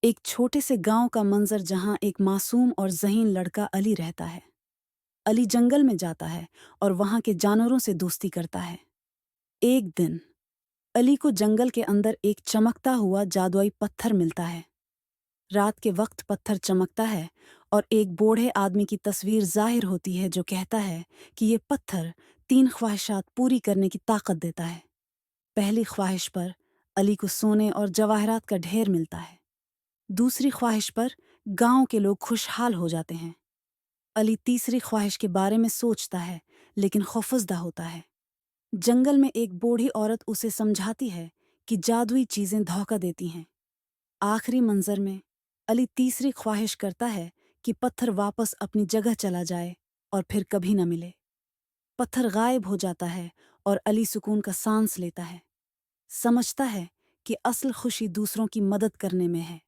एक छोटे से गांव का मंजर जहां एक मासूम और ज़हीन लड़का अली रहता है। अली जंगल में जाता है और वहां के जानवरों से दोस्ती करता है। एक दिन अली को जंगल के अंदर एक चमकता हुआ जादुई पत्थर मिलता है। रात के वक्त पत्थर चमकता है और एक बूढ़े आदमी की तस्वीर जाहिर होती है जो कहता है कि ये पत्थर 3 ख्वाहिशात पूरी करने की ताकत देता है। पहली ख्वाहिश पर अली को सोने और जवाहरात का ढेर मिलता है। दूसरी ख्वाहिश पर गांव के लोग खुशहाल हो जाते हैं। अली तीसरी ख्वाहिश के बारे में सोचता है लेकिन खौफजदा होता है। जंगल में एक बूढ़ी औरत उसे समझाती है कि जादुई चीजें धोखा देती हैं। आखिरी मंजर में अली तीसरी ख्वाहिश करता है कि पत्थर वापस अपनी जगह चला जाए और फिर कभी न मिले। पत्थर गायब हो जाता है और अली सुकून का सांस लेता है। समझता है कि असल खुशी दूसरों की मदद करने में है।